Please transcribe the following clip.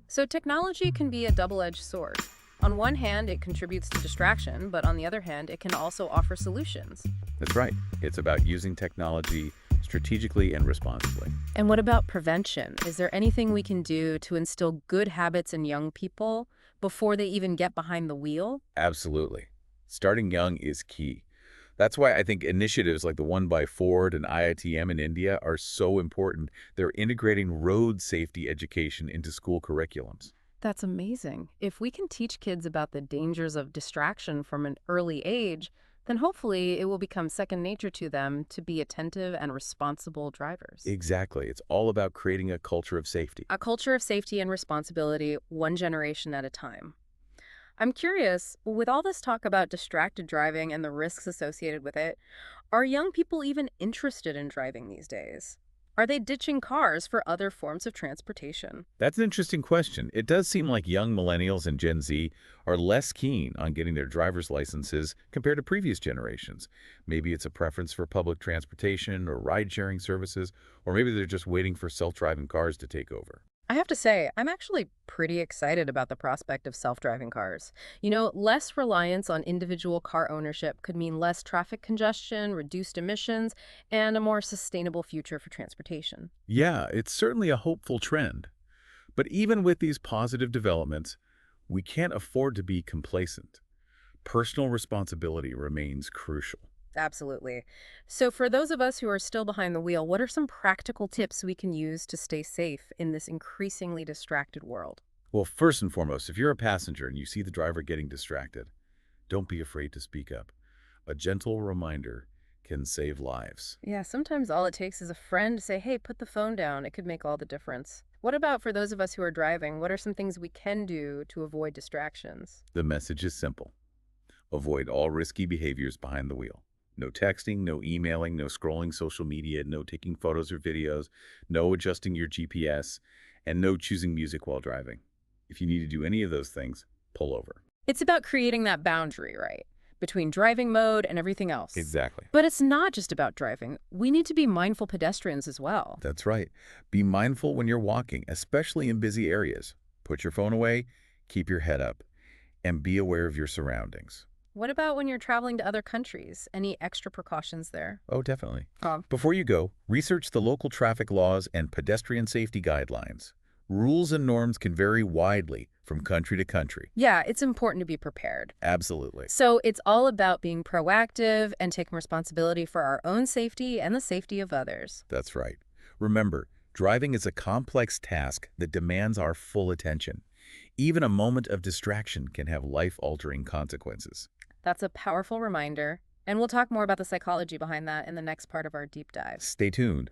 So technology can be a double-edged sword. On one hand, it contributes to distraction, but on the other hand, it can also offer solutions. That's right. It's about using technology strategically and responsibly. And what about prevention? Is there anything we can do to instill good habits in young people before they even get behind the wheel? Absolutely. Starting young is key. That's why I think initiatives like the one by Ford and IITM in India are so important. They're integrating road safety education into school curriculums. That's amazing. If we can teach kids about the dangers of distraction from an early age, then hopefully it will become second nature to them to be attentive and responsible drivers. Exactly. It's all about creating a culture of safety. A culture of safety and responsibility, one generation at a time. I'm curious, with all this talk about distracted driving and the risks associated with it, are young people even interested in driving these days? Are they ditching cars for other forms of transportation? That's an interesting question. It does seem like young millennials and Gen Z are less keen on getting their driver's licenses compared to previous generations. Maybe it's a preference for public transportation or ride-sharing services, or maybe they're just waiting for self-driving cars to take over. I have to say, I'm actually pretty excited about the prospect of self-driving cars. Less reliance on individual car ownership could mean less traffic congestion, reduced emissions, and a more sustainable future for transportation. Yeah, it's certainly a hopeful trend. But even with these positive developments, we can't afford to be complacent. Personal responsibility remains crucial. Absolutely. So for those of us who are still behind the wheel, what are some practical tips we can use to stay safe in this increasingly distracted world? Well, first and foremost, if you're a passenger and you see the driver getting distracted, don't be afraid to speak up. A gentle reminder can save lives. Yeah, sometimes all it takes is a friend to say, hey, put the phone down. It could make all the difference. What about for those of us who are driving? What are some things we can do to avoid distractions? The message is simple. Avoid all risky behaviors behind the wheel. No texting, no emailing, no scrolling social media, no taking photos or videos, no adjusting your GPS, and no choosing music while driving. If you need to do any of those things, pull over. It's about creating that boundary, right? Between driving mode and everything else. Exactly. But it's not just about driving. We need to be mindful pedestrians as well. That's right. Be mindful when you're walking, especially in busy areas. Put your phone away, keep your head up, and be aware of your surroundings. What about when you're traveling to other countries? Any extra precautions there? Oh, definitely. Um, Before you go, research the local traffic laws and pedestrian safety guidelines. Rules and norms can vary widely from country to country. yeah, it's important to be prepared. Absolutely. So it's all about being proactive and taking responsibility for our own safety and the safety of others. That's right. Remember, driving is a complex task that demands our full attention. Even a moment of distraction can have life-altering consequences. That's a powerful reminder. And we'll talk more about the psychology behind that in the next part of our deep dive. Stay tuned.